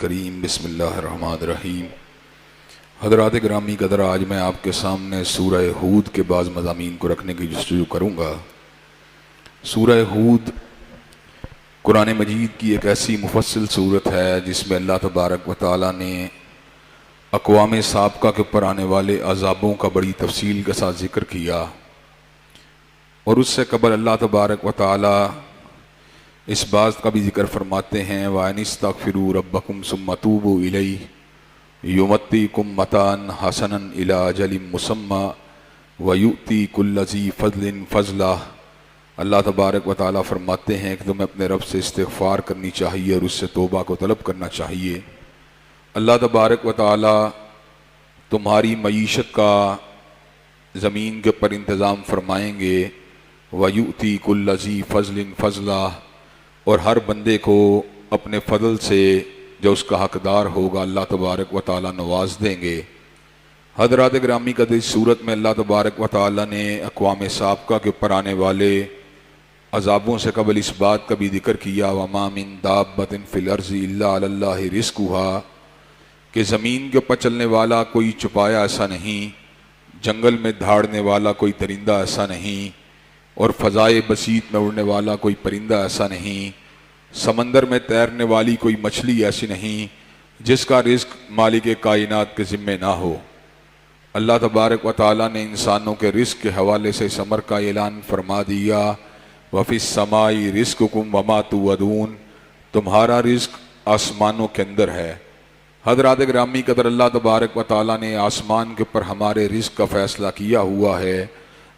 الکریم بسم اللہ الرحمن الرحیم۔ حضرات گرامی قدر، آج میں آپ کے سامنے سورہ ہود کے بعض مضامین کو رکھنے کی جستجو کروں گا۔ سورہ ہود قرآن مجید کی ایک ایسی مفصل صورت ہے جس میں اللہ تبارک و تعالیٰ نے اقوام سابقہ کے اوپر آنے والے عذابوں کا بڑی تفصیل کے ساتھ ذکر کیا، اور اس سے قبل اللہ تبارک و تعالیٰ اس بات کا بھی ذکر فرماتے ہیں وَأَنِ اسْتَغْفِرُوا رَبَّكُمْ ثُمَّ تُوبُوا إِلَيْهِ يُمَتِّعْكُمْ مَتَاعًا حَسَنًا إِلَىٰ أَجَلٍ مُّسَمًّى وَيُؤْتِي كُلَّ ذِي فَضْلٍ فَضْلَهُ۔ اللہ تبارک و تعالیٰ فرماتے ہیں کہ تمہیں اپنے رب سے استغفار کرنی چاہیے اور اس سے توبہ کو طلب کرنا چاہیے۔ اللہ تبارک و تعالیٰ تمہاری معیشت کا زمین کے اوپر انتظام فرمائیں گے، وَيُؤْتِي كُلَّ ذِي فَضْلٍ فَضْلَهُ، اور ہر بندے کو اپنے فضل سے جو اس کا حقدار ہوگا اللہ تبارک و تعالیٰ نواز دیں گے۔ حضرات گرامی قدر، اس صورت میں اللہ تبارک و تعالیٰ نے اقوام سابقہ کے اوپر آنے والے عذابوں سے قبل اس بات کا بھی ذکر کیا وَمَا مِن دَابَّةٍ فِي الْأَرْضِ إِلَّا عَلَى اللَّهِ رِزْقُهَا، کہ زمین کے اوپر چلنے والا کوئی چپایا ایسا نہیں، جنگل میں دھاڑنے والا کوئی درندہ ایسا نہیں، اور فضائے بسیط میں اڑنے والا کوئی پرندہ ایسا نہیں، سمندر میں تیرنے والی کوئی مچھلی ایسی نہیں جس کا رزق مالک کائنات کے ذمے نہ ہو۔ اللہ تبارک و تعالیٰ نے انسانوں کے رزق کے حوالے سے اس امر کا اعلان فرما دیا وَفِي السَّمَاءِ رِزْقُكُمْ وَمَا تُوعَدُونَ، تمہارا رزق آسمانوں کے اندر ہے۔ حضرات گرامی قدر، اللہ تبارک و تعالیٰ نے آسمان کے اوپر ہمارے رزق کا فیصلہ کیا ہوا ہے۔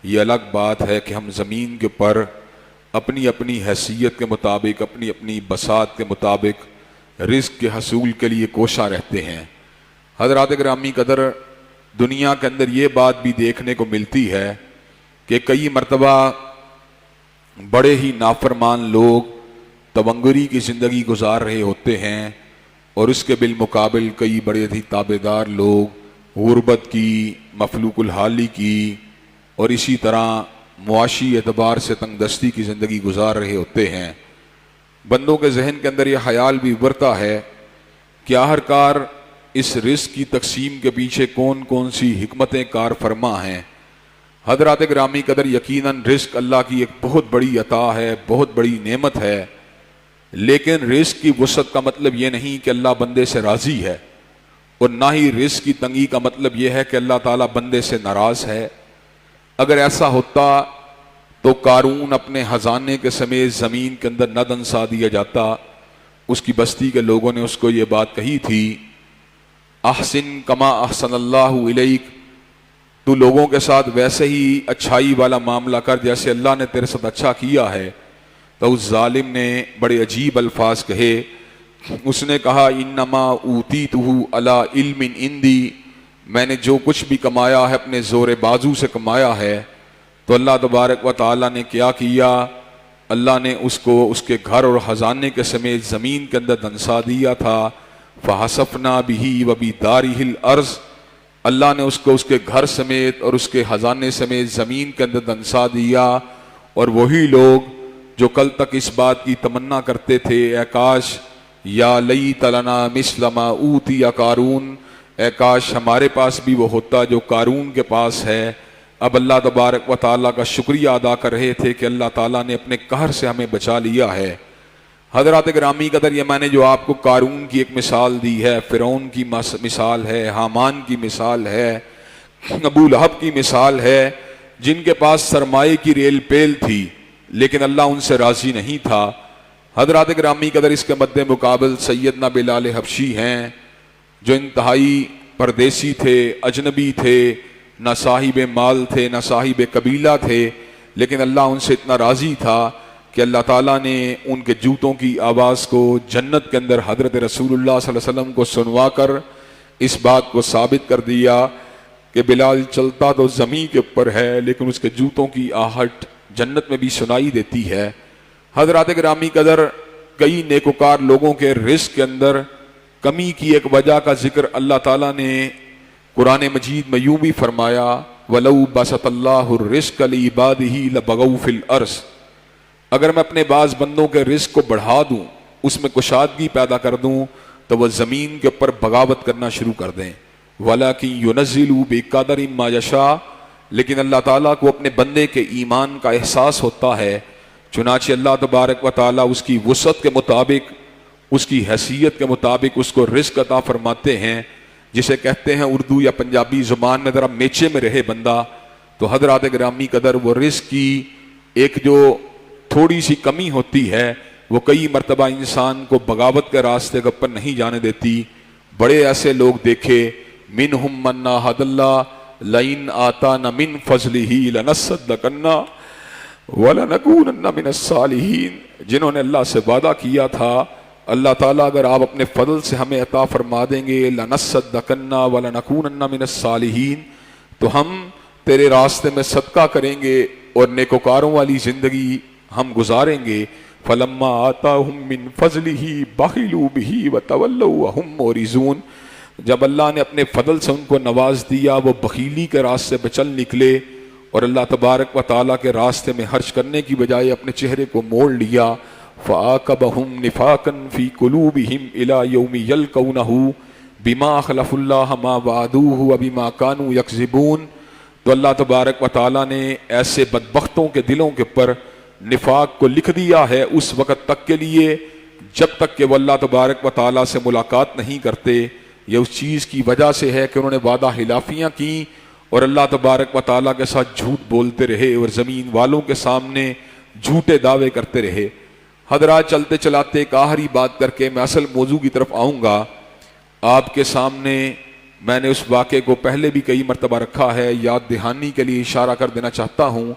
یہ الگ بات ہے کہ ہم زمین کے پر اپنی اپنی حیثیت کے مطابق، اپنی اپنی بساط کے مطابق رزق کے حصول کے لیے کوشاں رہتے ہیں۔ حضرات گرامی قدر، دنیا کے اندر یہ بات بھی دیکھنے کو ملتی ہے کہ کئی مرتبہ بڑے ہی نافرمان لوگ تونگری کی زندگی گزار رہے ہوتے ہیں، اور اس کے بالمقابل کئی بڑے ہی تابعدار لوگ غربت کی، مفلوق الحالی کی، اور اسی طرح معاشی اعتبار سے تنگ دستی کی زندگی گزار رہے ہوتے ہیں۔ بندوں کے ذہن کے اندر یہ خیال بھی ابھرتا ہے کہ آخرکار اس رزق کی تقسیم کے پیچھے کون کون سی حکمتیں کار فرما ہیں۔ حضرات گرامی قدر، یقیناً رزق اللہ کی ایک بہت بڑی عطا ہے، بہت بڑی نعمت ہے، لیکن رزق کی وسعت کا مطلب یہ نہیں کہ اللہ بندے سے راضی ہے، اور نہ ہی رزق کی تنگی کا مطلب یہ ہے کہ اللہ تعالیٰ بندے سے ناراض ہے۔ اگر ایسا ہوتا تو قارون اپنے خزانے کے سمیت زمین کے اندر نہ دنسا دیا جاتا۔ اس کی بستی کے لوگوں نے اس کو یہ بات کہی تھی احسن کما احسن اللہ الیک، تو لوگوں کے ساتھ ویسے ہی اچھائی والا معاملہ کر جیسے اللہ نے تیرے ساتھ اچھا کیا ہے۔ تو اس ظالم نے بڑے عجیب الفاظ کہے، اس نے کہا انما اوتیتہ علی علم عندی، میں نے جو کچھ بھی کمایا ہے اپنے زور بازو سے کمایا ہے۔ تو اللہ تبارک و تعالیٰ نے کیا کیا؟ اللہ نے اس کو اس کے گھر اور خزانے کے سمیت زمین کے اندر دنسا دیا تھا۔ فَحَسَفْنَا بِهِ وَبِدَارِهِ الْأَرْضِ، اللہ نے اس کو اس کے گھر سمیت اور اس کے خزانے سمیت زمین کے اندر دنسا دیا۔ اور وہی لوگ جو کل تک اس بات کی تمنا کرتے تھے اے کاش یا لیت لنا مثل ما اوتی قارون، اے کاش ہمارے پاس بھی وہ ہوتا جو قارون کے پاس ہے، اب اللہ تبارک و تعالیٰ کا شکریہ ادا کر رہے تھے کہ اللہ تعالیٰ نے اپنے قہر سے ہمیں بچا لیا ہے۔ حضرات گرامی قدر، یہ میں نے جو آپ کو قارون کی ایک مثال دی ہے، فرعون کی مثال ہے، حامان کی مثال ہے، ابو لہب کی مثال ہے، جن کے پاس سرمایے کی ریل پیل تھی لیکن اللہ ان سے راضی نہیں تھا۔ حضرات گرامی قدر، اس کے مد مقابل سیدنا بلال حبشی ہیں جو انتہائی پردیسی تھے، اجنبی تھے، نہ صاحب مال تھے، نہ صاحب قبیلہ تھے، لیکن اللہ ان سے اتنا راضی تھا کہ اللہ تعالیٰ نے ان کے جوتوں کی آواز کو جنت کے اندر حضرت رسول اللہ صلی اللہ علیہ وسلم کو سنوا کر اس بات کو ثابت کر دیا کہ بلال چلتا تو زمین کے اوپر ہے لیکن اس کے جوتوں کی آہٹ جنت میں بھی سنائی دیتی ہے۔ حضرات گرامی قدر، کئی نیکوکار لوگوں کے رزق کے اندر کمی کی ایک وجہ کا ذکر اللہ تعالیٰ نے قرآن مجید میں یوں بھی فرمایا وَلَوْ بَسَطَ اللَّهُ الرِّزْقَ لِعِبَادِهِ لَبَغَوْا فِي الْأَرْضِ، اگر میں اپنے بعض بندوں کے رزق کو بڑھا دوں، اس میں کشادگی پیدا کر دوں، تو وہ زمین کے اوپر بغاوت کرنا شروع کر دیں. وَلَٰكِن يُنَزِّلُ بِقَدَرٍ مَّا يَشَاءُ، لیکن اللہ تعالیٰ کو اپنے بندے کے ایمان کا احساس ہوتا ہے، چنانچہ اللہ تبارک و تعالیٰ اس کی وسعت کے مطابق، اس کی حیثیت کے مطابق اس کو رزق عطا فرماتے ہیں. جسے کہتے ہیں اردو یا پنجابی زبان میں ذرا میچے میں رہے بندہ. تو حضرات گرامی قدر وہ رزق کی ایک جو تھوڑی سی کمی ہوتی ہے وہ کئی مرتبہ انسان کو بغاوت کے راستے کے اوپر نہیں جانے دیتی. بڑے ایسے لوگ دیکھے، منہم من عاہد اللہ لئن آتانا من فضلہ لنصدقن ولنکونن من الصالحین، جنہوں نے اللہ سے وعدہ کیا تھا اللہ تعالیٰ اگر آپ اپنے فضل سے ہمیں عطا فرما دیں گے لنصدقن ولنکونن من الصالحین، تو ہم تیرے راستے میں صدقہ کریں گے اور نیکوکاروں والی زندگی ہم گزاریں گے. فلما آتاہم من فضلہ بخلوا بہ وتولوا وہم معرضون، جب اللہ نے اپنے فضل سے ان کو نواز دیا وہ بخیلی کے راستے پہ چل نکلے اور اللہ تبارک و تعالیٰ کے راستے میں خرچ کرنے کی بجائے اپنے چہرے کو موڑ لیا. فعاقبہم نفاقا فی قلوبہم الی یوم یلقونہ بما اخلفوا اللہ ما وعدوہ وبما کانوا یکذبون. تو اللہ تبارک و تعالیٰ نے ایسے بدبختوں کے دلوں کے اوپر نفاق کو لکھ دیا ہے اس وقت تک کے لیے جب تک کہ وہ اللہ تبارک و تعالیٰ سے ملاقات نہیں کرتے. یہ اس چیز کی وجہ سے ہے کہ انہوں نے وعدہ خلافیاں کی اور اللہ تبارک و تعالیٰ کے ساتھ جھوٹ بولتے رہے اور زمین والوں کے سامنے جھوٹے دعوے کرتے رہے. حضرات چلتے چلاتے ایک آخری بات کر کے میں اصل موضوع کی طرف آؤں گا. آپ کے سامنے میں نے اس واقعے کو پہلے بھی کئی مرتبہ رکھا ہے، یاد دہانی کے لیے اشارہ کر دینا چاہتا ہوں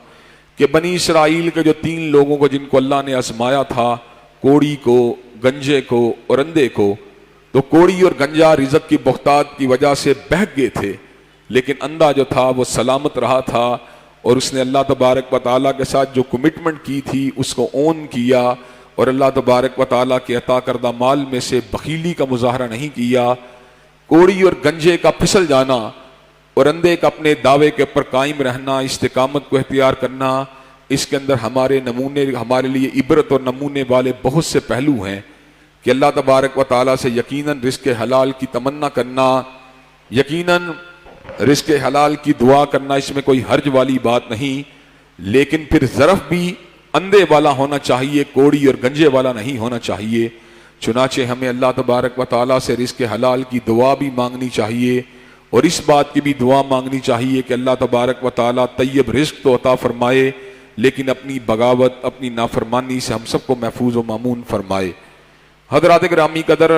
کہ بنی اسرائیل کے جو 3 لوگوں کو جن کو اللہ نے آزمایا تھا، کوڑی کو، گنجے کو اور اندھے کو، تو کوڑی اور گنجا رزق کی بہتات کی وجہ سے بہک گئے تھے، لیکن اندھا جو تھا وہ سلامت رہا تھا اور اس نے اللہ تبارک و تعالیٰ کے ساتھ جو کمٹمنٹ کی تھی اس کو اون کیا اور اللہ تبارک و تعالیٰ کے عطا کردہ مال میں سے بخیلی کا مظاہرہ نہیں کیا. کوڑی اور گنجے کا پھسل جانا اور اندھے کا اپنے دعوے کے اوپر قائم رہنا، استقامت کو اختیار کرنا، اس کے اندر ہمارے لیے عبرت اور نمونے والے بہت سے پہلو ہیں کہ اللہ تبارک و تعالیٰ سے یقیناً رزق حلال کی تمنا کرنا، یقیناً رزق حلال کی دعا کرنا، اس میں کوئی حرج والی بات نہیں، لیکن پھر ظرف بھی اندھے والا ہونا چاہیے، کوڑی اور گنجے والا نہیں ہونا چاہیے. چنانچہ ہمیں اللہ تبارک و تعالیٰ سے رزق حلال کی دعا بھی مانگنی چاہیے اور اس بات کی بھی دعا مانگنی چاہیے کہ اللہ تبارک و تعالیٰ طیب رزق تو عطا فرمائے لیکن اپنی بغاوت، اپنی نافرمانی سے ہم سب کو محفوظ و مامون فرمائے. حضرات گرامی قدر،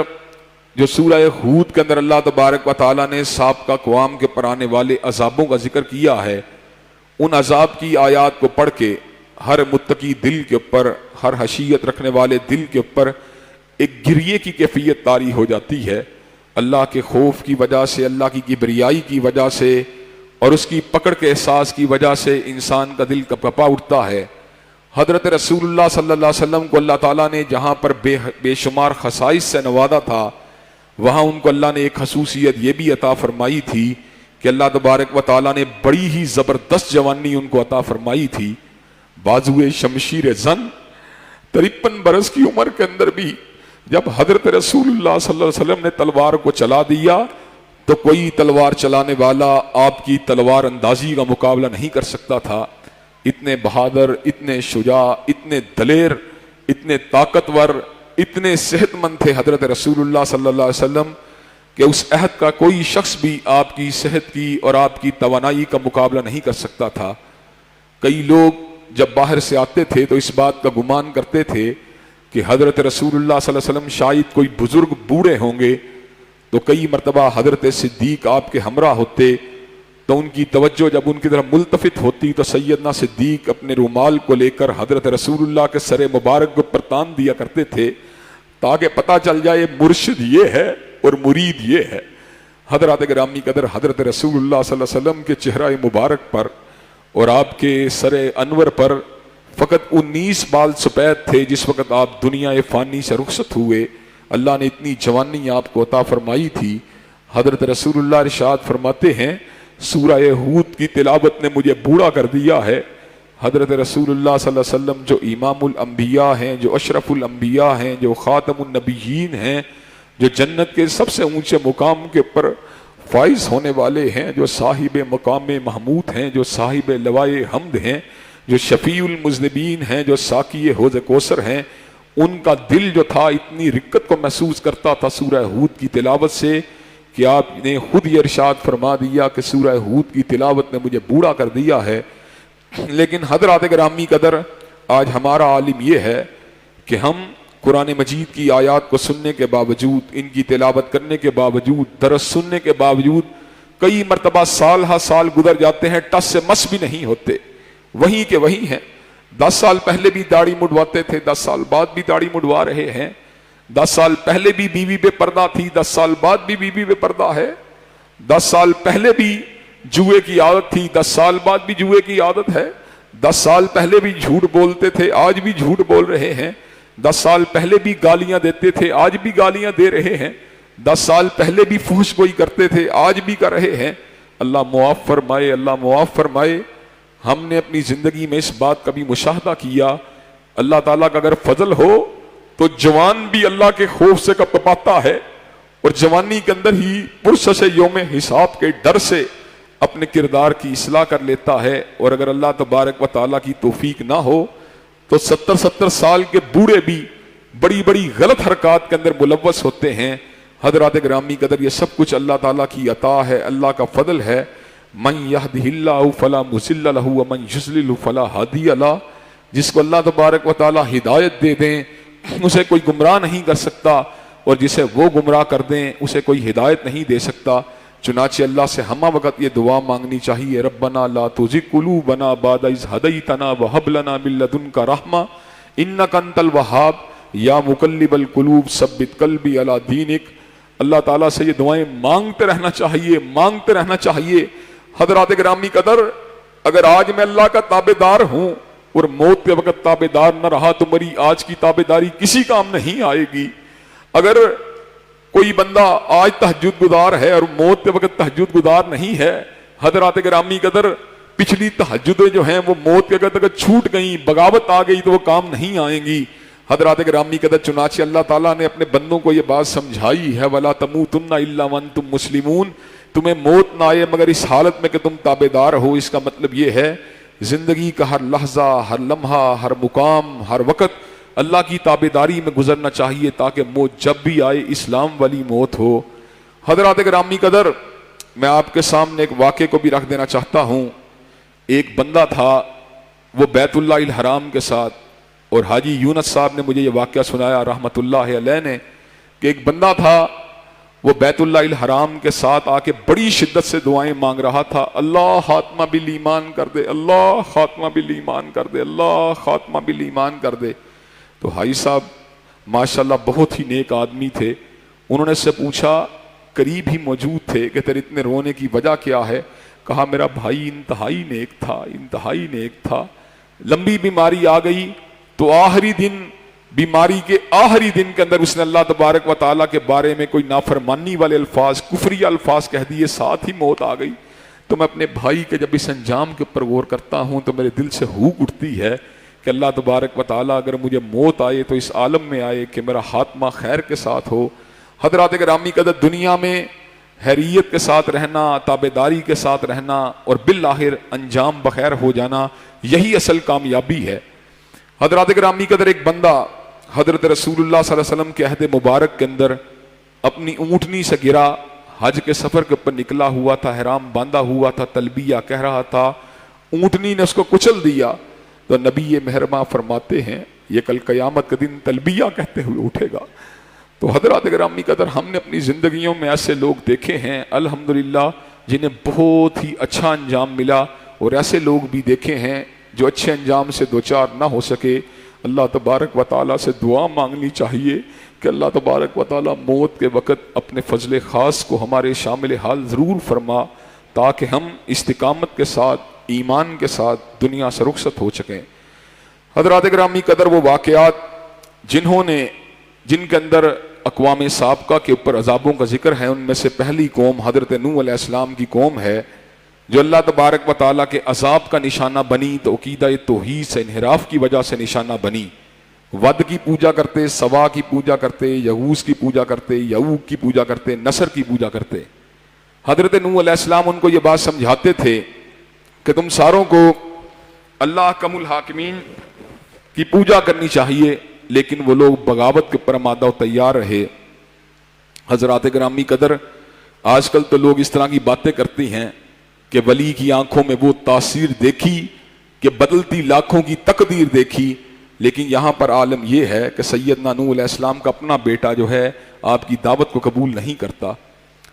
جو سورہ ہود کے اندر اللہ تبارک و تعالیٰ نے سابقہ اقوام کے پر آنے والے عذابوں کا ذکر کیا ہے، ان عذاب کی آیات کو پڑھ کے ہر متقی دل کے اوپر، ہر خشیت رکھنے والے دل کے اوپر ایک گریے کی کیفیت طاری ہو جاتی ہے. اللہ کے خوف کی وجہ سے، اللہ کی کبریائی کی وجہ سے اور اس کی پکڑ کے احساس کی وجہ سے انسان کا دل کپکپا اٹھتا ہے. حضرت رسول اللہ صلی اللہ علیہ وسلم کو اللہ تعالیٰ نے جہاں پر بے شمار خصائص سے نوازا تھا، وہاں ان کو اللہ نے ایک خصوصیت یہ بھی عطا فرمائی تھی کہ اللہ تبارک و تعالیٰ نے بڑی ہی زبردست جوانی ان کو عطا فرمائی تھی. بازوئے شمشیر زن، 53 برس کی عمر کے اندر بھی جب حضرت رسول اللہ صلی اللہ علیہ وسلم نے تلوار کو چلا دیا تو کوئی تلوار چلانے والا آپ کی تلوار اندازی کا مقابلہ نہیں کر سکتا تھا. اتنے بہادر، اتنے شجاع، اتنے دلیر، اتنے طاقتور، اتنے صحت مند تھے حضرت رسول اللہ صلی اللہ علیہ وسلم کہ اس عہد کا کوئی شخص بھی آپ کی صحت کی اور آپ کی توانائی کا مقابلہ نہیں کر سکتا تھا. کئی لوگ جب باہر سے آتے تھے تو اس بات کا گمان کرتے تھے کہ حضرت رسول اللہ صلی اللہ علیہ وسلم شاید کوئی بزرگ بوڑھے ہوں گے، تو کئی مرتبہ حضرت صدیق آپ کے ہمراہ ہوتے تو ان کی توجہ جب ان کی طرف ملتفت ہوتی تو سیدنا صدیق اپنے رومال کو لے کر حضرت رسول اللہ کے سر مبارک کو پر تان دیا کرتے تھے تاکہ پتہ چل جائے مرشد یہ ہے اور مرید یہ ہے. حضرات گرامی قدر، حضرت رسول اللہ صلی اللہ علیہ وسلم کے چہرہ مبارک پر اور آپ کے سر انور پر فقط 19 بال سفید تھے جس وقت آپ دنیا فانی سے رخصت ہوئے. اللہ نے اتنی جوانی آپ کو عطا فرمائی تھی. حضرت رسول اللہ ارشاد فرماتے ہیں سورہ ہود کی تلاوت نے مجھے بوڑھا کر دیا ہے. حضرت رسول اللہ صلی اللہ علیہ وسلم جو امام الانبیاء ہیں، جو اشرف الانبیاء ہیں، جو خاتم النبیین ہیں، جو جنت کے سب سے اونچے مقام کے پر فائز ہونے والے ہیں، جو صاحب مقام محمود ہیں، جو صاحب لوائے حمد ہیں، جو شفیع المذنبین ہیں، جو ساقی حوض کوثر ہیں، ان کا دل جو تھا اتنی رقت کو محسوس کرتا تھا سورہ ہود کی تلاوت سے کہ آپ نے خود یہ ارشاد فرما دیا کہ سورہ ہود کی تلاوت نے مجھے بوڑھا کر دیا ہے۔ لیکن حضرات گرامی قدر، آج ہمارا عالم یہ ہے کہ ہم قرآن مجید کی آیات کو سننے کے باوجود، ان کی تلاوت کرنے کے باوجود، درس سننے کے باوجود کئی مرتبہ سال ہا سال گزر جاتے ہیں، ٹس سے مس بھی نہیں ہوتے، وہیں کے وہیں ہیں۔ 10 سال پہلے بھی داڑھی مڈواتے تھے، 10 سال بعد بھی داڑھی مڈوا رہے ہیں۔ 10 سال پہلے بھی بیوی بے پردہ تھی، 10 سال بعد بھی بیوی بے پردہ ہے۔ 10 سال پہلے بھی جوئے کی عادت تھی، 10 سال بعد بھی جوئے کی عادت ہے۔ 10 سال پہلے بھی جھوٹ بولتے تھے، آج بھی جھوٹ بول رہے ہیں۔ 10 سال پہلے بھی گالیاں دیتے تھے، آج بھی گالیاں دے رہے ہیں۔ 10 سال پہلے بھی فحش گوئی کرتے تھے، آج بھی کر رہے ہیں۔ اللہ معاف فرمائے، اللہ معاف فرمائے۔ ہم نے اپنی زندگی میں اس بات کا بھی مشاہدہ کیا، اللہ تعالیٰ کا اگر فضل ہو تو جوان بھی اللہ کے خوف سے کپ کپاتا ہے، اور جوانی کے اندر ہی پرسش یوم حساب کے ڈر سے اپنے کردار کی اصلاح کر لیتا ہے۔ اور اگر اللہ تبارک و تعالیٰ کی توفیق نہ ہو تو 70 سال کے بوڑھے بھی بڑی بڑی غلط حرکات کے اندر ملوث ہوتے ہیں۔ حضرات گرامی قدر، یہ سب کچھ اللہ تعالیٰ کی عطا ہے، اللہ کا فضل ہے۔ من یہدہ اللہ فلا مضل لہ ومن یضلل فلا ہادی لہ، جس کو اللہ تبارک و تعالیٰ ہدایت دے دیں اسے کوئی گمراہ نہیں کر سکتا، اور جسے وہ گمراہ کر دیں اسے کوئی ہدایت نہیں دے سکتا۔ چنانچہ اللہ سے ہمہ وقت یہ دعا مانگنی چاہیے، ربنا لا تزغ قلوبنا بعد اذ ہدیتنا وہب لنا من لدنک رحمہ انک انت الوہاب یا مقلب القلوب ثبت قلبی علی دینک۔ اللہ تعالیٰ سے یہ دعائیں مانگتے رہنا چاہیے، مانگتے رہنا چاہیے۔ حضرات گرامی قدر، اگر آج میں اللہ کا تابعدار ہوں اور موت کے وقت تابعدار نہ رہا تو میری آج کی تابعداری کسی کام نہیں آئے گی۔ اگر کوئی بندہ آج تہجد گزار ہے اور موت کے وقت تہجد گزار نہیں ہے، حضرات گرامی قدر، پچھلی تہجدیں جو ہیں وہ موت کے وقت اگر چھوٹ گئیں، بغاوت آ گئی تو وہ کام نہیں آئیں گی۔ حضرات گرامی قدر، چنانچہ اللہ تعالیٰ نے اپنے بندوں کو یہ بات سمجھائی ہے، وَلَا تَمُوتُنَّ إِلَّا وَأَنْتُمْ مُسْلِمُونَ، تمہیں موت نہ آئے مگر اس حالت میں کہ تم تابعدار ہو۔ اس کا مطلب یہ ہے زندگی کا ہر لحظہ، ہر لمحہ، ہر مقام، ہر وقت اللہ کی تابعداری میں گزرنا چاہیے، تاکہ موت جب بھی آئے اسلام والی موت ہو۔ حضرات گرامی قدر، میں آپ کے سامنے ایک واقعے کو بھی رکھ دینا چاہتا ہوں۔ ایک بندہ تھا، وہ بیت اللہ الحرام کے ساتھ، اور حاجی یونس صاحب نے مجھے یہ واقعہ سنایا رحمت اللہ علیہ نے، کہ ایک بندہ تھا وہ بیت اللہ الحرام کے ساتھ آ کے بڑی شدت سے دعائیں مانگ رہا تھا، اللہ خاتمہ بالایمان کر دے، اللہ خاتمہ بالایمان کر دے، اللہ خاتمہ بالایمان کر دے۔ تو حاجی صاحب ماشاءاللہ بہت ہی نیک آدمی تھے، انہوں نے اس سے پوچھا، قریب ہی موجود تھے، کہ تیرے اتنے رونے کی وجہ کیا ہے؟ کہا میرا بھائی انتہائی نیک تھا، انتہائی نیک تھا، لمبی بیماری آ گئی تو آخری دن، بیماری کے آخری دن کے اندر اس نے اللہ تبارک و تعالیٰ کے بارے میں کوئی نافرمانی والے الفاظ، کفری الفاظ کہہ دیے، ساتھ ہی موت آ گئی۔ تو میں اپنے بھائی کے جب اس انجام کے اوپر غور کرتا ہوں تو میرے دل سے ہوک اٹھتی ہے کہ اللہ تبارک و تعالیٰ اگر مجھے موت آئے تو اس عالم میں آئے کہ میرا خاتمہ خیر کے ساتھ ہو۔ حضرات گرامی قدر، دنیا میں حیریت کے ساتھ رہنا، تابعداری کے ساتھ رہنا، اور بالآخر انجام بخیر ہو جانا، یہی اصل کامیابی ہے۔ حضرات گرامی قدر، ایک بندہ حضرت رسول اللہ صلی اللہ علیہ وسلم کے عہد مبارک کے اندر اپنی اونٹنی سے گرا، حج کے سفر کے اوپر نکلا ہوا تھا، احرام باندھا ہوا تھا، تلبیہ کہہ رہا تھا، اونٹنی نے اس کو کچل دیا۔ تو نبی مہرباں فرماتے ہیں یہ کل قیامت کے دن تلبیہ کہتے ہوئے اٹھے گا۔ تو حضرات گرامی قدر، ہم نے اپنی زندگیوں میں ایسے لوگ دیکھے ہیں الحمدللہ جنہیں بہت ہی اچھا انجام ملا، اور ایسے لوگ بھی دیکھے ہیں جو اچھے انجام سے دوچار نہ ہو سکے۔ اللہ تبارک و تعالیٰ سے دعا مانگنی چاہیے کہ اللہ تبارک و تعالیٰ موت کے وقت اپنے فضل خاص کو ہمارے شامل حال ضرور فرما، تاکہ ہم استقامت کے ساتھ، ایمان کے ساتھ دنیا سے رخصت ہو سکیں۔ حضرات گرامی قدر، وہ واقعات جن کے اندر اقوام سابقہ کے اوپر عذابوں کا ذکر ہے، ان میں سے پہلی قوم حضرت نوح علیہ السلام کی قوم ہے، جو اللہ تبارک و تعالیٰ کے عذاب کا نشانہ بنی تو عقیدہ توحید سے انحراف کی وجہ سے نشانہ بنی۔ ود کی پوجا کرتے، سوا کی پوجا کرتے، یغوس کی پوجا کرتے، یعوق کی پوجا کرتے، نصر کی پوجا کرتے۔ حضرت نوح علیہ السلام ان کو یہ بات سمجھاتے تھے کہ تم ساروں کو اللہ احکم الحاکمین کی پوجا کرنی چاہیے، لیکن وہ لوگ بغاوت کے اوپر آمادہ و تیار رہے۔ حضرات گرامی قدر، آج کل تو لوگ اس طرح کی باتیں کرتی ہیں کہ ولی کی آنکھوں میں وہ تاثیر دیکھی کہ بدلتی لاکھوں کی تقدیر دیکھی، لیکن یہاں پر عالم یہ ہے کہ سیدنا نوح علیہ السلام کا اپنا بیٹا جو ہے آپ کی دعوت کو قبول نہیں کرتا۔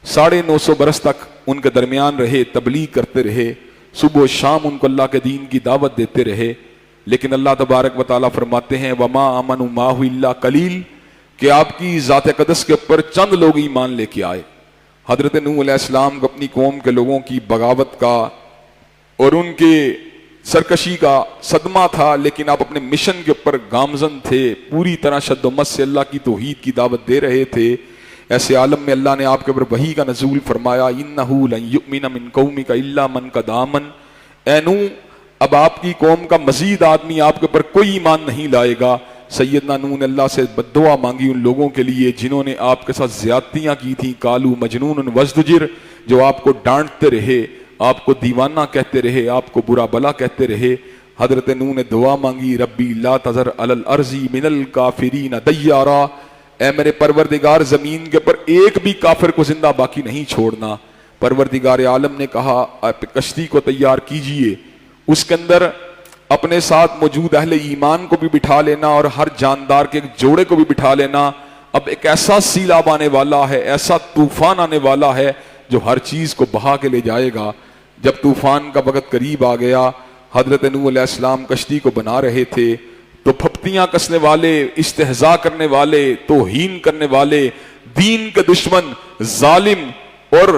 950 برس تک ان کے درمیان رہے، تبلیغ کرتے رہے، صبح و شام ان کو اللہ کے دین کی دعوت دیتے رہے، لیکن اللہ تبارک و تعالیٰ فرماتے ہیں وَمَا آمَنُوا مَعَهُ إِلَّا قَلِيلٌ کہ آپ کی ذات قدس کے اوپر چند لوگ ایمان لے کے آئے۔ حضرت نوح علیہ السلام کو اپنی قوم کے لوگوں کی بغاوت کا اور ان کے سرکشی کا صدمہ تھا، لیکن آپ اپنے مشن کے اوپر گامزن تھے، پوری طرح شد و مت سے اللہ کی توحید کی دعوت دے رہے تھے۔ ایسے عالم میں اللہ نے آپ کے اوپر وحی کا نزول فرمایا إِنَّهُ لَن يُؤْمِنَ مِن قَوْمِكَ إِلَّا مَن قَدْ آمَنَ اے نوح، اب آپ کی قوم کا مزید آدمی آپ کے اوپر کوئی ایمان نہیں لائے گا۔ سیدنا نوح نے اللہ سے بددعا مانگی ان لوگوں کے لیے جنہوں نے آپ کے ساتھ زیادتیاں کی تھیں، قالوا مجنون وازدجر، جو آپ کو ڈانٹتے رہے، آپ کو دیوانہ کہتے رہے، آپ کو برا بلا کہتے رہے۔ حضرت نوح نے دعا مانگی ربی لا تذر علی الارض من الکافرین دیارا، اے میرے پروردگار زمین کے پر ایک بھی کافر کو زندہ باقی نہیں چھوڑنا۔ پروردگار عالم نے کہا آپ کشتی کو تیار کیجئے، اس کے اندر اپنے ساتھ موجود اہل ایمان کو بھی بٹھا لینا اور ہر جاندار کے ایک جوڑے کو بھی بٹھا لینا۔ اب ایک ایسا سیلاب آنے والا ہے، ایسا طوفان آنے والا ہے جو ہر چیز کو بہا کے لے جائے گا۔ جب طوفان کا وقت قریب آ گیا، حضرت نوح علیہ السلام کشتی کو بنا رہے تھے تو پھپتیاں کسنے والے، استہزاء کرنے والے، توہین کرنے والے، دین کے دشمن، ظالم اور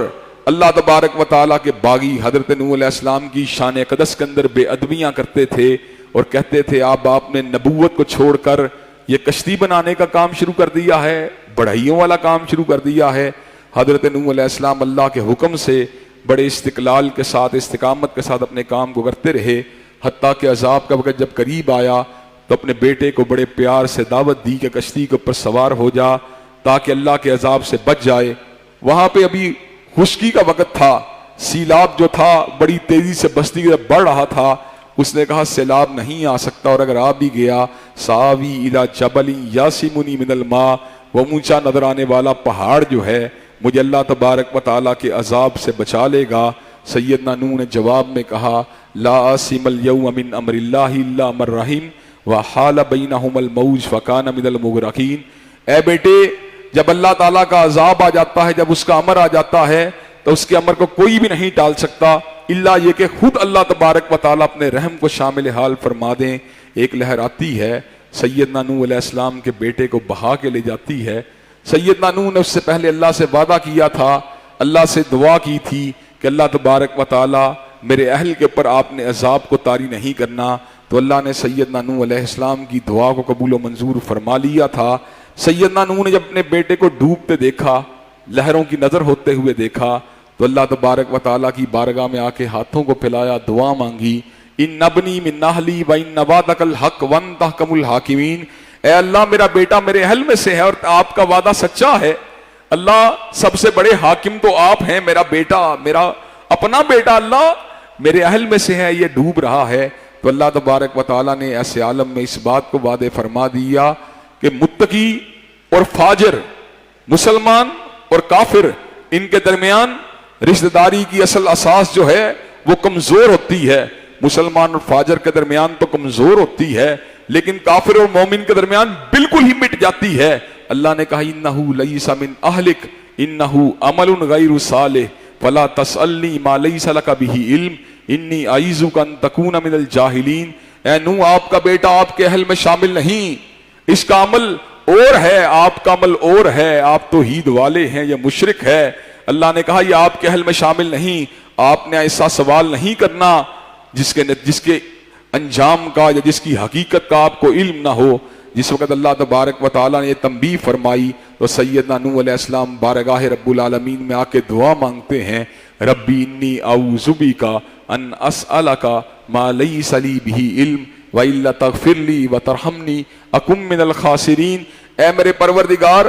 اللہ تبارک و تعالیٰ کے باغی حضرت نوح علیہ السلام کی شان قدس کے اندر بے ادبیاں کرتے تھے اور کہتے تھے آپ نے نبوت کو چھوڑ کر یہ کشتی بنانے کا کام شروع کر دیا ہے، بڑھائیوں والا کام شروع کر دیا ہے۔ حضرت نوح علیہ السلام اللہ کے حکم سے بڑے استقلال کے ساتھ، استقامت کے ساتھ اپنے کام کو کرتے رہے، حتیٰ کہ عذاب کا وقت جب قریب آیا تو اپنے بیٹے کو بڑے پیار سے دعوت دی کہ کشتی کے اوپر سوار ہو جا تاکہ اللہ کے عذاب سے بچ جائے۔ وہاں پہ ابھی خشکی کا وقت تھا، سیلاب جو تھا بڑی تیزی سے بستی کی طرف بڑھ رہا تھا۔ اس نے کہا سیلاب نہیں آ سکتا، اور اگر آ بھی گیا ساوی الی جبل یاسمنی من الماء، وہ اونچا نظر آنے والا پہاڑ جو ہے مجھے اللہ تبارک و تعالیٰ کے عذاب سے بچا لے گا۔ سیدنا نوح نے جواب میں کہا لا عاصم اليوم من امر اللہ الا من رحم وحال بینہم الموج فکان من المغرقین۔ اے بیٹے، جب اللہ تعالیٰ کا عذاب آ جاتا ہے، جب اس کا امر آ جاتا ہے تو اس کے امر کو کوئی بھی نہیں ٹال سکتا الا یہ کہ خود اللہ تبارک و تعالیٰ اپنے رحم کو شامل حال فرما دیں۔ ایک لہر آتی ہے، سیدنا نوح علیہ السلام کے بیٹے کو بہا کے لے جاتی ہے۔ سیدنا نوح نے اس سے پہلے اللہ سے وعدہ کیا تھا، اللہ سے دعا کی تھی کہ اللہ تبارک و تعالیٰ میرے اہل کے اوپر آپ نے عذاب کو طاری نہیں کرنا، تو اللہ نے سیدنا نوح علیہ السلام کی دعا کو قبول و منظور فرما لیا تھا۔ سیدنا نوح نے جب اپنے بیٹے کو ڈوبتے دیکھا، لہروں کی نظر ہوتے ہوئے دیکھا، تو اللہ تبارک و تعالیٰ کی بارگاہ میں آ کے ہاتھوں کو پھیلایا، دعا مانگی ان ابنی من اہلی وان وعدک الحق وانت احکم الحاکمین، اے اللہ میرا بیٹا میرے اہل میں سے ہے اور آپ کا وعدہ سچا ہے۔ اللہ سب سے بڑے حاکم تو آپ ہیں، میرا بیٹا، میرا اپنا بیٹا اللہ میرے اہل میں سے ہے، یہ ڈوب رہا ہے۔ تو اللہ تبارک و تعالیٰ نے ایسے عالم میں اس بات کو وعدے فرما دیا کہ متقی اور فاجر، مسلمان اور کافر، ان کے درمیان رشتہ داری کی اصل اساس جو ہے وہ کمزور ہوتی ہے۔ مسلمان اور فاجر کے درمیان تو کمزور ہوتی ہے، لیکن کافر اور مومن کے درمیان بالکل ہی مٹ جاتی ہے۔ اللہ نے کہا انہو لیس من اہلک انہو عمل غیر صالح فلا تسألنی ما لیس لک بہ علم انی اعیذک ان تکون من الجاہلین۔ اے نوح، آپ کا بیٹا آپ کے اہل میں شامل نہیں، اس کا عمل اور ہے، آپ کا عمل اور ہے، آپ توحید والے ہیں، یہ مشرک ہے۔ اللہ نے کہا یہ آپ کے اہل میں شامل نہیں، آپ نے ایسا سوال نہیں کرنا جس کے انجام کا یا جس کی حقیقت کا آپ کو علم نہ ہو۔ جس وقت اللہ تبارک و تعالیٰ نے یہ تنبیہ فرمائی تو سیدنا نوح علیہ السلام بارگاہ رب العالمین میں آ کے دعا مانگتے ہیں ربی انی اعوذ بک ان اسألک ما لیس لی بہ علم وَإِلَّا تَغْفِرْ لِي وَتَرْحَمْنِي أَكُن مِّنَ الْخَاسِرِينَ، اے میرے پروردگار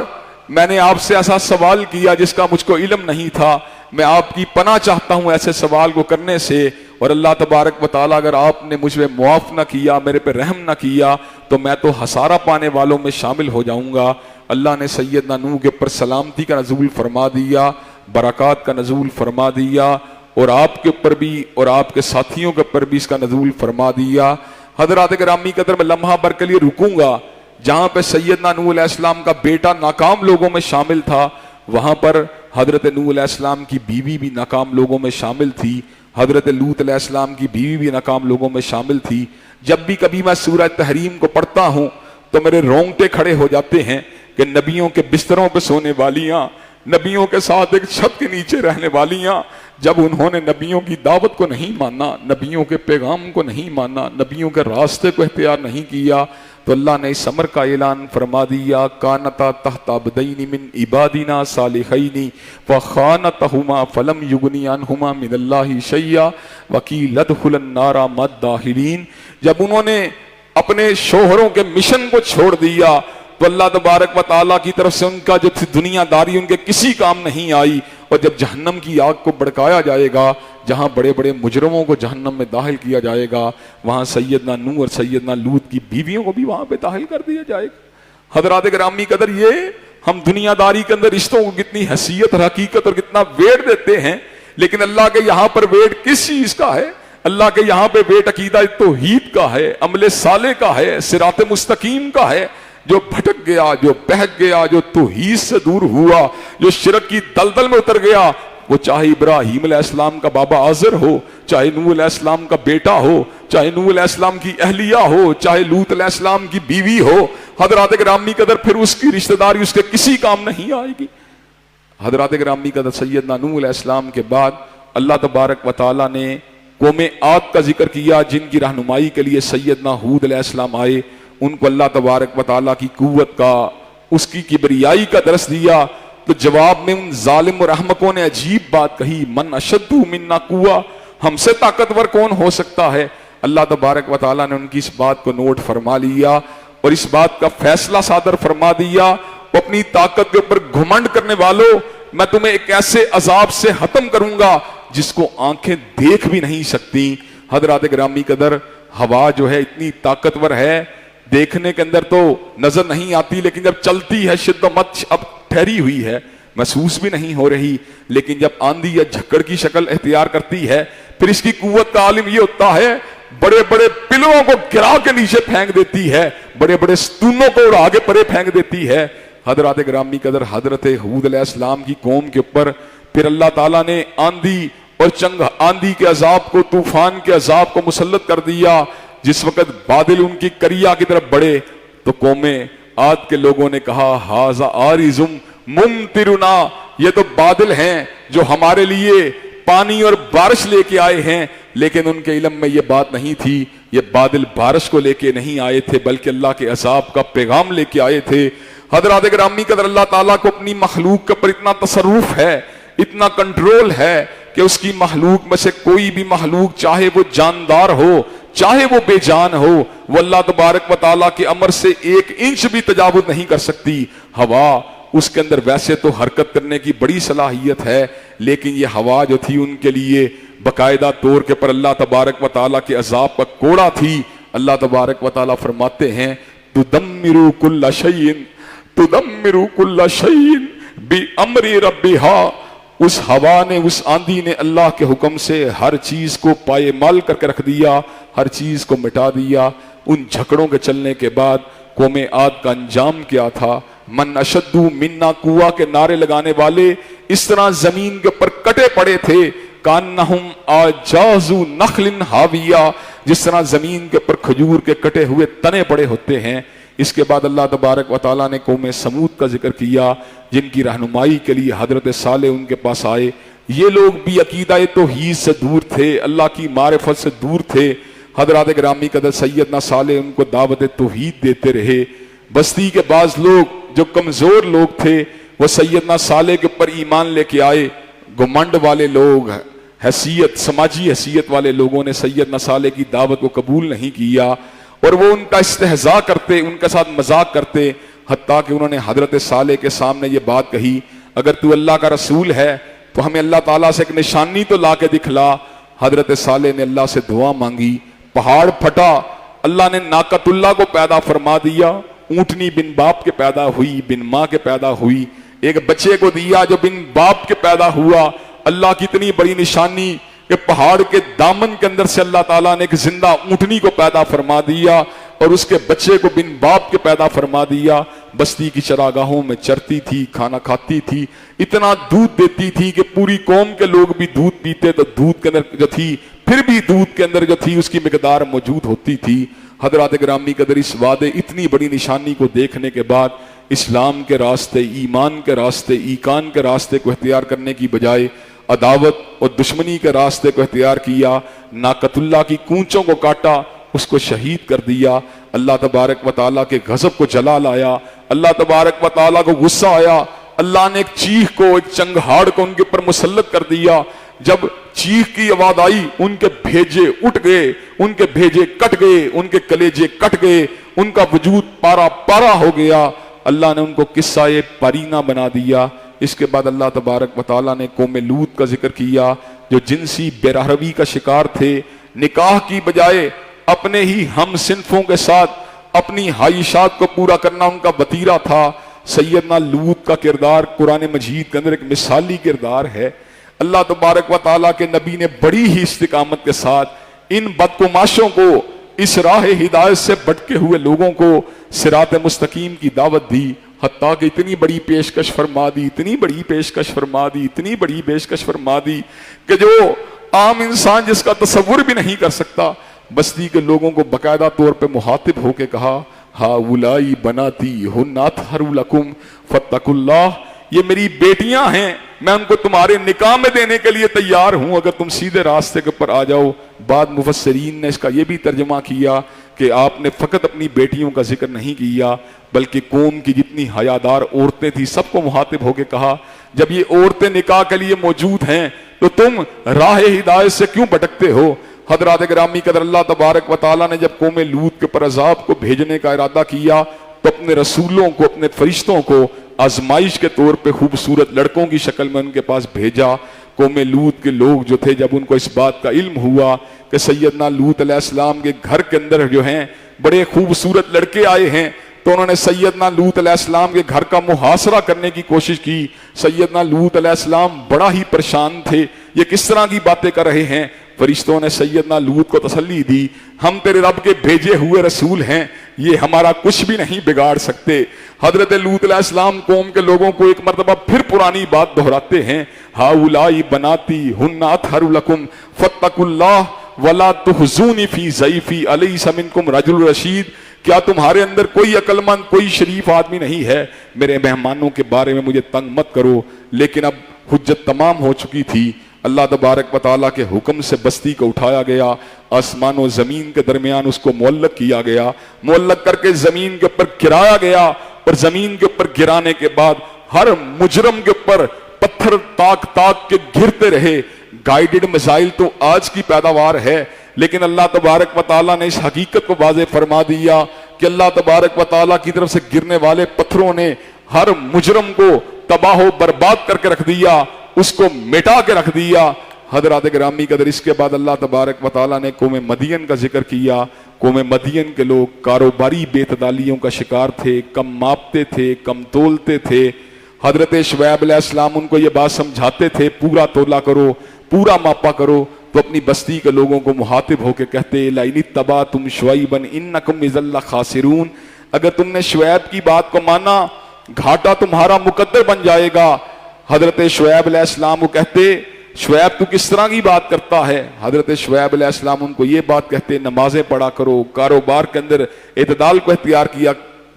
میں نے آپ سے ایسا سوال کیا جس کا مجھ کو علم نہیں تھا، میں آپ کی پناہ چاہتا ہوں ایسے سوال کو کرنے سے، اور اللہ تبارک و تعالیٰ اگر آپ نے مجھ پہ معاف نہ کیا، میرے پہ رحم نہ کیا تو میں تو خسارہ پانے والوں میں شامل ہو جاؤں گا۔ اللہ نے سیدنا نوح کے اوپر سلامتی کا نزول فرما دیا، برکات کا نزول فرما دیا، اور آپ کے اوپر بھی اور آپ کے ساتھیوں کے اوپر بھی اس کا نزول فرما دیا۔ حضرات گرامی قدر میں لمحہ بھر کے لیے رکوں گا، جہاں پہ سیدنا نوح علیہ السلام کا بیٹا ناکام لوگوں میں شامل تھا، وہاں پر حضرت نوح علیہ السلام کی بیوی بھی ناکام لوگوں میں شامل تھی، حضرت لوط علیہ السلام کی بیوی بھی ناکام لوگوں میں شامل تھی۔ جب بھی کبھی میں سورہ تحریم کو پڑھتا ہوں تو میرے رونگٹے کھڑے ہو جاتے ہیں کہ نبیوں کے بستروں پہ سونے والیاں، نبیوں کے ساتھ ایک چھت کے نیچے رہنے والیاں، جب انہوں نے نبیوں کی دعوت کو نہیں مانا، نبیوں کے پیغام کو نہیں مانا، نبیوں کے راستے کو اختیار نہیں کیا، تو اللہ نے اس امر کا اعلان فرما دیا، کانتا تحت عبدین من عبادنا صالحین فخانتہما فلم یغنی عنہما من اللہ شیئا وقیل ادخلا النار مع الداخلین۔ جب انہوں نے اپنے شوہروں کے مشن کو چھوڑ دیا تو اللہ تبارک و تعالیٰ کی طرف سے ان کا جو دنیا داری ان کے کسی کام نہیں آئی، اور جب جہنم کی آگ کو بھڑکایا جائے گا، جہاں بڑے بڑے مجرموں کو جہنم میں داخل کیا جائے گا، وہاں سیدنا نوح اور سیدنا لوط کی بیویوں کو بھی وہاں پہ داخل کر دیا جائے گا۔ حضرات گرامی قدر، یہ ہم دنیا داری کے اندر رشتوں کو کتنی حیثیت اور حقیقت اور کتنا ویٹ دیتے ہیں، لیکن اللہ کے یہاں پر ویٹ کس چیز کا ہے؟ اللہ کے یہاں پہ ویٹ عقیدہ توحید کا ہے، عمل صالح کا ہے، صراط مستقیم کا ہے۔ جو بھٹک گیا، جو بہک گیا، جو توحید سے دور ہوا، جو شرک کی دلدل میں اتر گیا، وہ چاہے ابراہیم علیہ السلام کا بابا آزر ہو، چاہے نوح علیہ السلام کا بیٹا ہو، چاہے نوح علیہ السلام کی اہلیہ ہو، چاہے لوط علیہ السلام کی بیوی ہو، حضرات گرامی قدر پھر اس کی رشتہ داری اس کے کسی کام نہیں آئے گی۔ حضرات گرامی قدر سیدنا نوح علیہ السلام کے بعد اللہ تبارک و تعالیٰ نے قوم عاد کا ذکر کیا، جن کی رہنمائی کے لیے سیدنا ہود علیہ السلام آئے۔ ان کو اللہ تبارک و تعالیٰ کی قوت کا، اس کی کبریائی کا درس دیا، تو جواب میں ان ظالم اور احمقوں نے عجیب بات کہی، من اشد منا قوہ، ہم سے طاقتور کون ہو سکتا ہے؟ اللہ تبارک و تعالیٰ نے ان کی اس بات کو نوٹ فرما لیا اور اس بات کا فیصلہ صادر فرما دیا، اپنی طاقت کے اوپر گھمنڈ کرنے والوں، میں تمہیں ایک ایسے عذاب سے ختم کروں گا جس کو آنکھیں دیکھ بھی نہیں سکتی۔ حضرات گرامی قدر، ہوا جو ہے اتنی طاقتور ہے، دیکھنے کے اندر تو نظر نہیں آتی، لیکن جب چلتی ہے شد و مت اب ٹھہری ہوئی ہے، محسوس بھی نہیں ہو رہی، لیکن جب آندھی یا جھکڑ کی شکل اختیار کرتی ہے پھر اس کی قوت کا عالم یہ ہوتا ہے، بڑے بڑے پلوں کو گرا کے نیچے پھینک دیتی ہے، بڑے بڑے ستونوں کو اڑا کے پرے پھینک دیتی ہے۔ حضرات گرامی قدر، حضرت ہود علیہ السلام کی قوم کے اوپر پھر اللہ تعالیٰ نے آندھی اور چنگ، آندھی کے عذاب کو، طوفان کے عذاب کو مسلط کر دیا۔ جس وقت بادل ان کی کریا کی طرف بڑھے تو قوم عاد کے لوگوں نے کہا، ھذا عارض ممطرنا، یہ تو بادل ہیں جو ہمارے لیے پانی اور بارش لے کے آئے ہیں، لیکن ان کے علم میں یہ بات نہیں تھی، یہ بادل بارش کو لے کے نہیں آئے تھے بلکہ اللہ کے عذاب کا پیغام لے کے آئے تھے۔ حضرات گرامی قدر، اللہ تعالیٰ کو اپنی مخلوق کے اوپر اتنا تصرف ہے، اتنا کنٹرول ہے کہ اس کی مخلوق میں سے کوئی بھی مخلوق، چاہے وہ جاندار ہو چاہے وہ بے جان ہو، وہ اللہ تبارک و تعالیٰ کے امر سے 1 انچ بھی تجاوز نہیں کر سکتی۔ ہوا، اس کے اندر ویسے تو حرکت کرنے کی بڑی صلاحیت ہے، لیکن یہ ہوا جو تھی ان کے لیے باقاعدہ طور کے پر اللہ تبارک و تعالیٰ کے عذاب کا کوڑا تھی۔ اللہ تبارک و تعالیٰ فرماتے ہیں، تدمر کل شیء بامر ربھا، اس ہوا نے، اس آندھی نے اللہ کے حکم سے ہر چیز کو پائے مال کر کے رکھ دیا، ہر چیز کو مٹا دیا۔ ان جھکڑوں کے چلنے کے بعد قوم عاد کا انجام کیا تھا؟ من اشد منا قوہ کے نعرے لگانے والے اس طرح زمین کے اوپر کٹے پڑے تھے، کانہم اعجاز نخل حاویہ، جس طرح زمین کے اوپر کھجور کے کٹے ہوئے تنے پڑے ہوتے ہیں۔ اس کے بعد اللہ تبارک و تعالیٰ نے قوم سمود کا ذکر کیا، جن کی رہنمائی کے لیے حضرت صالح ان کے پاس آئے۔ یہ لوگ بھی عقیدہ توحید سے دور تھے، اللہ کی معرفت سے دور تھے۔ حضرات گرامی قدر، سیدنا صالح ان کو دعوت توحید دیتے رہے۔ بستی کے بعض لوگ جو کمزور لوگ تھے وہ سیدنا صالح کے اوپر ایمان لے کے آئے۔ گھمنڈ والے لوگ، حیثیت، سماجی حیثیت والے لوگوں نے سیدنا صالح کی دعوت کو قبول نہیں کیا، اور وہ ان کا استہزاء کرتے، ان کے ساتھ مذاق کرتے، حتیٰ کہ انہوں نے حضرت صالح کے سامنے یہ بات کہی، اگر تو اللہ کا رسول ہے تو ہمیں اللہ تعالیٰ سے ایک نشانی تو لا کے دکھلا۔ حضرت صالح نے اللہ سے دعا مانگی، پہاڑ پھٹا، اللہ نے ناقۃ اللہ کو پیدا فرما دیا، اونٹنی بن باپ کے پیدا ہوئی، بن ماں کے پیدا ہوئی، ایک بچے کو دیا جو بن باپ کے پیدا ہوا۔ اللہ کی اتنی بڑی نشانی کہ پہاڑ کے دامن کے اندر سے اللہ تعالیٰ نے ایک زندہ اونٹنی کو پیدا فرما دیا اور اس کے بچے کو بن باپ کے پیدا فرما دیا۔ بستی کی چراگاہوں میں چرتی تھی، کھانا کھاتی تھی، اتنا دودھ دیتی تھی کہ پوری قوم کے لوگ بھی دودھ پیتے تو دودھ کے اندر جو تھی، پھر بھی دودھ کے اندر جو تھی اس کی مقدار موجود ہوتی تھی۔ حضرات گرامی قدر، اس وعدے اتنی بڑی نشانی کو دیکھنے کے بعد اسلام کے راستے، ایمان کے راستے، ایقان کے راستے کو اختیار کرنے کی بجائے عداوت اور دشمنی کے راستے کو اختیار کیا، ناقۃ اللہ کی کونچوں کو کاٹا، اس کو شہید کر دیا۔ اللہ تبارک و تعالیٰ کے غضب کو جلا لایا، اللہ تبارک و تعالیٰ کو غصہ آیا، اللہ نے ایک چیخ کو، ایک چنگھاڑ کو ان کے اوپر مسلط کر دیا۔ جب چیخ کی آواز آئی، ان کے بھیجے اٹھ گئے، ان کے بھیجے کٹ گئے، ان کے کلیجے کٹ گئے، ان کا وجود پارا پارا ہو گیا۔ اللہ نے ان کو قصہ پرینہ بنا دیا۔ اس کے بعد اللہ تبارک و تعالیٰ نے قوم لوط کا ذکر کیا، جو جنسی بے رحمی کا شکار تھے، نکاح کی بجائے اپنے ہی ہم صنفوں کے ساتھ اپنی خواہشات کو پورا کرنا ان کا وتیرہ تھا۔ سیدنا لوط کا کردار قرآن مجید کے اندر ایک مثالی کردار ہے۔ اللہ تبارک و تعالیٰ کے نبی نے بڑی ہی استقامت کے ساتھ ان بدگماشوں کو، اس راہ ہدایت سے بھٹکے ہوئے لوگوں کو صراط مستقیم کی دعوت دی، حتیٰ کہ اتنی بڑی پیشکش فرما دی، اتنی بڑی پیشکش فرما دی، اتنی بڑی پیشکش فرما دی کہ جو عام انسان جس کا تصور بھی نہیں کر سکتا، بستی کے لوگوں کو باقاعدہ طور پہ مخاطب ہو کے کہا، ہاؤلائی بناتی ہن اطہر لکم فاتقوا اللہ، یہ میری بیٹیاں ہیں، میں ان کو تمہارے نکاح میں دینے کے لیے تیار ہوں اگر تم سیدھے راستے کے اوپر آ جاؤ۔ بعد مفسرین نے اس کا یہ بھی ترجمہ کیا کہ آپ نے فقط اپنی بیٹیوں کا ذکر نہیں کیا بلکہ قوم کی جتنی حیادار عورتیں تھیں سب کو مخاطب ہو کے کہا، جب یہ عورتیں نکاح کے لیے موجود ہیں تو تم راہ ہدایت سے کیوں بھٹکتے ہو؟ حضرات گرامی قدر، اللہ تبارک و تعالیٰ نے جب قوم لوط کے پر عذاب کو بھیجنے کا ارادہ کیا تو اپنے رسولوں کو، اپنے فرشتوں کو آزمائش کے طور پہ خوبصورت لڑکوں کی شکل میں ان کے پاس بھیجا۔ قوم لوط کے لوگ جو تھے، جب ان کو اس بات کا علم ہوا کہ سیدنا لوط علیہ السلام کے گھر کے اندر جو ہیں بڑے خوبصورت لڑکے آئے ہیں، تو انہوں نے سیدنا لوط علیہ السلام کے گھر کا محاصرہ کرنے کی کوشش کی۔ سیدنا لوط علیہ السلام بڑا ہی پریشان تھے، یہ کس طرح کی باتیں کر رہے ہیں؟ فرشتوں نے سیدنا لوط کو تسلی دی، ہم تیرے رب کے بھیجے ہوئے رسول ہیں، یہ ہمارا کچھ بھی نہیں بگاڑ سکتے۔ حضرت لوط علیہ السلام قوم کے لوگوں کو ایک مرتبہ پھر پرانی بات دہراتے ہیں، ہاؤلائی بناتی ہن اطہر لکم فاتقوا اللہ ولا تخزونی فی ضیفی الیس منکم رجل رشید، کیا تمہارے اندر کوئی عقل مند، کوئی شریف آدمی نہیں ہے؟ میرے مہمانوں کے بارے میں مجھے تنگ مت کرو۔ لیکن اب حجت تمام ہو چکی تھی، اللہ تبارک و تعالیٰ کے حکم سے بستی کو اٹھایا گیا، آسمان و زمین کے درمیان اس کو معلق کیا گیا، معلق کر کے زمین کے اوپر گرایا گیا، اور زمین کے اوپر گرانے کے بعد ہر مجرم کے اوپر پتھر تاک تاک کے گرتے رہے۔ گائیڈڈ میزائل تو آج کی پیداوار ہے، لیکن اللہ تبارک و تعالیٰ نے اس حقیقت کو واضح فرما دیا کہ اللہ تبارک و تعالیٰ کی طرف سے گرنے والے پتھروں نے ہر مجرم کو تباہ و برباد کر کے رکھ دیا، اس کو مٹا کے رکھ دیا۔ حضرات گرامی قدر، اس کے بعد اللہ تبارک و تعالیٰ نے قوم مدین کا ذکر کیا۔ قوم مدین کے لوگ کاروباری بے اعتدالیوں کا شکار تھے، کم ماپتے تھے، کم تولتے تھے۔ حضرت شعیب علیہ السلام ان کو یہ بات سمجھاتے تھے، پورا تولا کرو، پورا ماپا کرو، تو اپنی بستی کے لوگوں کو مخاطب ہو کے کہتے لَإِنِ اتَّبَعْتُمْ شُعَيْبًا إِنَّكُمْ إِذًا لَخَاسِرُونَ، اگر تم نے شعیب کی بات کو مانا گھاٹا تمہارا مقدر بن جائے گا۔ حضرت شعیب علیہ السلام کو کہتے شعیب تو کس طرح کی بات کرتا ہے؟ حضرت شعیب علیہ السلام ان کو یہ بات کہتے نمازیں پڑھا کرو، کاروبار کے اندر اعتدال کو اختیار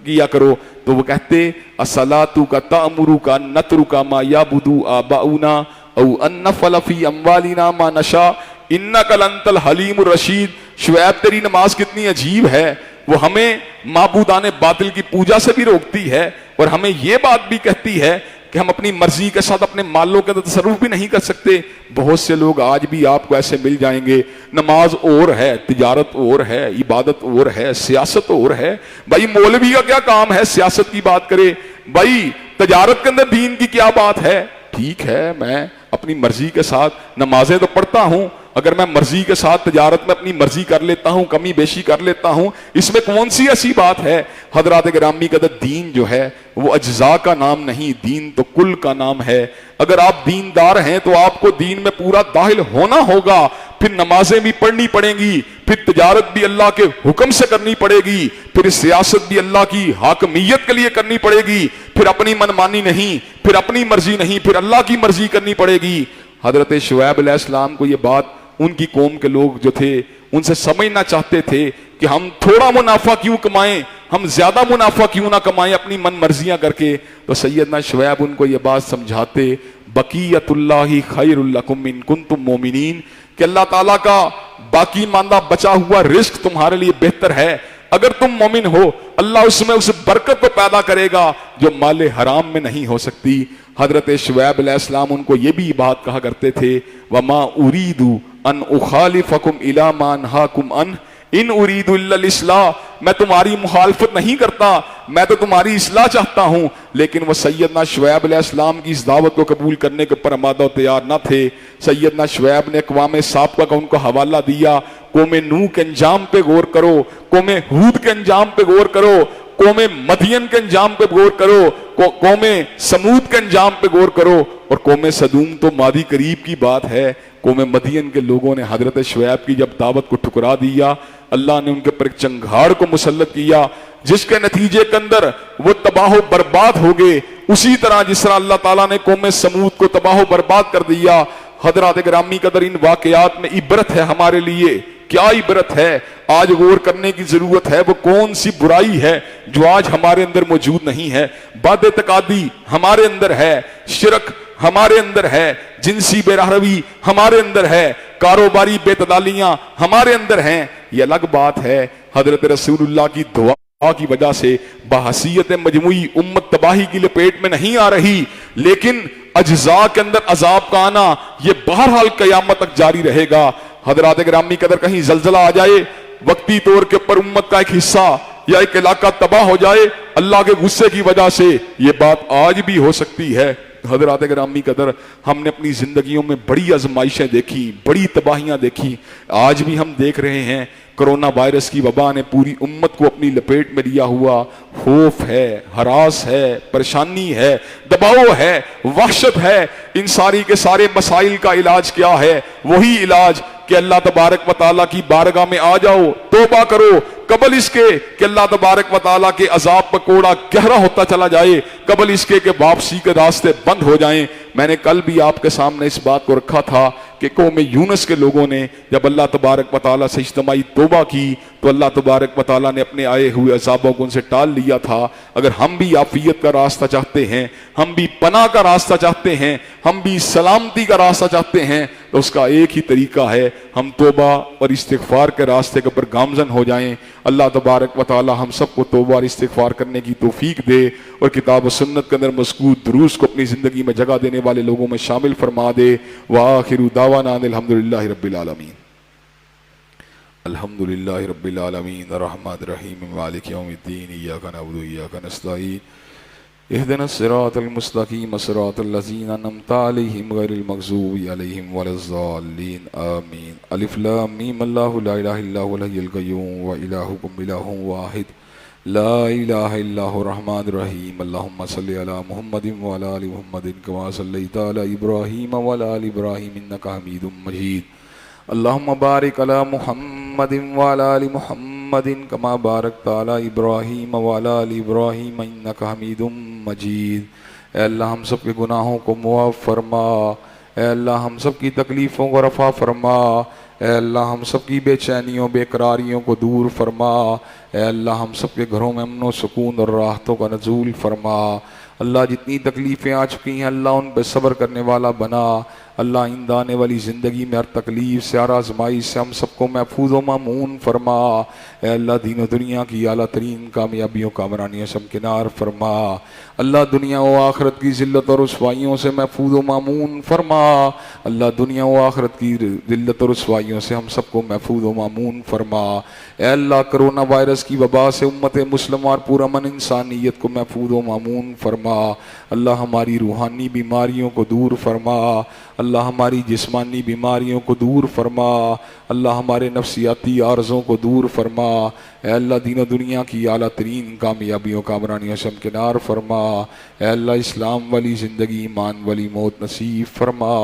کیا کرو، تو وہ کہتے الصلاۃ تأمرک ان نترک ما یعبد آباؤنا او ان نفعل فی اموالنا ما نشاء انک لانت الحلیم الرشید۔ شعیب تیری نماز کتنی عجیب ہے، وہ ہمیں معبودان باطل کی پوجا سے بھی روکتی ہے اور ہمیں یہ بات بھی کہتی ہے کہ ہم اپنی مرضی کے ساتھ اپنے مالوں کے اندر تصرف بھی نہیں کر سکتے. بہت سے لوگ آج بھی آپ کو ایسے مل جائیں گے, نماز اور ہے, تجارت اور ہے, عبادت اور ہے, سیاست اور ہے. بھائی مولوی کا کیا کام ہے سیاست کی بات کرے؟ بھائی تجارت کے اندر دین کی کیا بات ہے؟ ٹھیک ہے, میں اپنی مرضی کے ساتھ نمازیں تو پڑھتا ہوں, اگر میں مرضی کے ساتھ تجارت میں اپنی مرضی کر لیتا ہوں, کمی بیشی کر لیتا ہوں, اس میں کون سی ایسی بات ہے؟ حضرات گرامی قدر, دین جو ہے وہ اجزاء کا نام نہیں, دین تو کل کا نام ہے. اگر آپ دیندار ہیں تو آپ کو دین میں پورا داخل ہونا ہوگا, پھر نمازیں بھی پڑھنی پڑیں گی, پھر تجارت بھی اللہ کے حکم سے کرنی پڑے گی, پھر سیاست بھی اللہ کی حاکمیت کے لیے کرنی پڑے گی, پھر اپنی منمانی نہیں, پھر اپنی مرضی نہیں, پھر اللہ کی مرضی کرنی پڑے گی. حضرت شعیب علیہ السلام کو یہ بات ان کی قوم کے لوگ جو تھے ان سے سمجھنا چاہتے تھے کہ ہم تھوڑا منافع کیوں کمائیں, ہم زیادہ منافع کیوں نہ کمائیں اپنی من مرضیاں کر کے. تو سیدنا شعیب ان کو یہ بات سمجھاتے, بقیت اللہ خیر لکم ان کنتم مومنین, کہ اللہ تعالیٰ کا باقی ماندہ بچا ہوا رزق تمہارے لیے بہتر ہے اگر تم مومن ہو. اللہ اس میں اس برکت کو پیدا کرے گا جو مال حرام میں نہیں ہو سکتی. حضرت شعیب علیہ السلام ان کو یہ بھی بات کہا کرتے تھے, وما اريد ان اخالفکم الی ما انہاکم عنہ ان اريد الا الاصلاح, میں تمہاری مخالفت نہیں کرتا, میں تو تمہاری اصلاح چاہتا ہوں. لیکن وہ سیدنا شعیب علیہ السلام کی اس دعوت کو قبول کرنے کے پر آمادہ و تیار نہ تھے. سیدنا شعیب نے اقوام سابقہ کا ان کو حوالہ دیا, قوم نوح کے انجام پہ غور کرو, قوم ہود کے انجام پہ غور کرو, قوم مدین کے انجام پہ غور کرو, قوم سمود کے انجام پہ غور کرو. اور قوم صدوم تو ماضی قریب کی بات ہے. قوم مدین کے لوگوں نے حضرت شعیب کی جب دعوت کو ٹھکرا دیا, اللہ نے ان کے پر ایک چنگھاڑ کو مسلط کیا جس کے نتیجے کے اندر وہ تباہ و برباد ہو گئے. اسی طرح جس طرح اللہ تعالیٰ نے قوم سمود کو تباہ و برباد کر دیا. حضرات گرامی قدر, ان واقعات میں عبرت ہے ہمارے لیے. کیا عبرت ہے؟ آج غور کرنے کی ضرورت ہے وہ کون سی برائی ہے جو آج ہمارے اندر موجود نہیں ہے. بد اعتقادی ہمارے اندر ہے, شرک ہمارے اندر ہے, جنسی بے روی ہمارے اندر ہے, کاروباری بے تعدالیاں ہمارے اندر ہیں. یہ الگ بات ہے, حضرت رسول اللہ کی دعا کی وجہ سے بحیثیت مجموعی امت تباہی کی لپیٹ میں نہیں آ رہی, لیکن اجزاء کے اندر عذاب کا آنا یہ بہرحال قیامت تک جاری رہے گا. حضرات گرامی قدر, کہیں زلزلہ آ جائے, وقتی طور کے پر امت کا ایک حصہ یا ایک علاقہ تباہ ہو جائے اللہ کے غصے کی وجہ سے, یہ بات آج بھی ہو سکتی ہے. حضرات گرامی قدر, ہم نے اپنی زندگیوں میں بڑی آزمائشیں دیکھی, بڑی تباہیاں دیکھی, آج بھی ہم دیکھ رہے ہیں. کرونا وائرس کی وبا نے پوری امت کو اپنی لپیٹ میں لیا ہوا. خوف ہے, ہراس ہے, پریشانی ہے, دباؤ ہے, وحشت ہے. ان ساری کے سارے مسائل کا علاج کیا ہے؟ وہی علاج کہ اللہ تبارک و تعالیٰ کی بارگاہ میں آ جاؤ, توبہ کرو, قبل اس کے کہ اللہ تبارک و تعالیٰ کے عذاب پر کوڑا گہرا ہوتا چلا جائے, قبل اس کے کہ واپسی کے راستے بند ہو جائیں. میں نے کل بھی آپ کے سامنے اس بات کو رکھا تھا کہ قوم یونس کے لوگوں نے جب اللہ تبارک و تعالیٰ سے اجتماعی توبہ کی تو اللہ تبارک و تعالیٰ نے اپنے آئے ہوئے عذابوں کو ان سے ٹال لیا تھا. اگر ہم بھی عافیت کا راستہ چاہتے ہیں, ہم بھی پناہ کا راستہ چاہتے ہیں, ہم بھی سلامتی کا راستہ چاہتے ہیں, تو اس کا ایک ہی طریقہ ہے, ہم توبہ اور استغفار کے راستے کے اوپر گامزن ہو جائیں. اللہ تبارک و تعالی ہم سب کو توبہ اور استغفار کرنے کی توفیق دے اور کتاب و سنت کے اندر مذکور دروس کو اپنی زندگی میں جگہ دینے والے لوگوں میں شامل فرما دے. وآخر دعوانا ان الحمدللہ رب العالمین. الحمدللہ رب العالمین الرحمن الرحیم مالک یوم الدین ایاک نعبد و ایاک نستعین اهدنا الصراط المستقیم صراط الذین انعمت علیہم غیر المغضوب علیہم ولا الضالین آمین. الف لام میم اللہ لا الہ الا هو الحی القیوم و الہکم الہ واحد لا الہ الا هو الرحمن الرحیم. اللہم صلی علی محمد و علی آل محمد کما صلیت علی ابراہیم و علی آل ابراہیم انک حمید مجید. اللہم بارک علی محمد و علی آل محمد کما بارکت علی ابراہیم و علی آل ابراہیم انک حمید مجید. اے اللہ ہم سب کے گناہوں کو معاف فرما, اے اللہ ہم سب کی تکلیفوں کو رفع فرما, اے اللہ ہم سب کی بے چینیوں بے قراریوں کو دور فرما, اے اللہ ہم سب کے گھروں میں امن و سکون اور راحتوں کا نزول فرما. اللہ جتنی تکلیفیں آ چکی ہیں اللہ ان پہ صبر کرنے والا بنا. اللہ آئندہ آنے والی زندگی میں ہر تکلیف سے، ہر آزمائی سے ہم سب کو محفوظ و مامون فرما۔ اے اللہ دین و دنیا کی اعلیٰ ترین کامیابیوں کا کامرانیوں سے ہمکنار فرما۔ اللہ دنیا و آخرت کی ذلت اور رسوائیوں سے محفوظ و مامون فرما۔ اللہ دنیا و آخرت کی ذلت اور رسوائیوں سے ہم سب کو محفوظ و مامون فرما۔ اے اللہ کرونا وائرس کی وبا سے امت مسلمہ اور پورا من انسانیت کو محفوظ و مامون فرما۔ اللہ ہماری روحانی بیماریوں کو دور فرما۔ اللہ ہماری جسمانی بیماریوں کو دور فرما۔ اللہ ہمارے نفسیاتی عارضوں کو دور فرما۔ اے اللہ دین و دنیا کی اعلیٰ ترین کامیابیوں کامرانیوں سے ہمکنار فرما۔ اے اللہ اسلام والی زندگی، ایمان والی موت نصیب فرما۔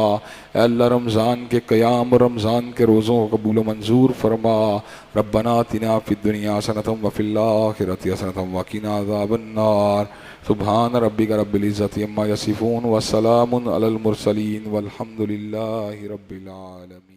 اے اللہ رمضان کے قیام اور رمضان کے روزوں کو قبول و منظور فرما۔ ربنا آتنا فی الدنیا حسنۃ وفی الآخرۃ حسنۃ وقنا عذاب النار۔ سبحان ربک رب العزۃ عما یصفون وسلام علی المرسلین والحمد للہ رب العالمین۔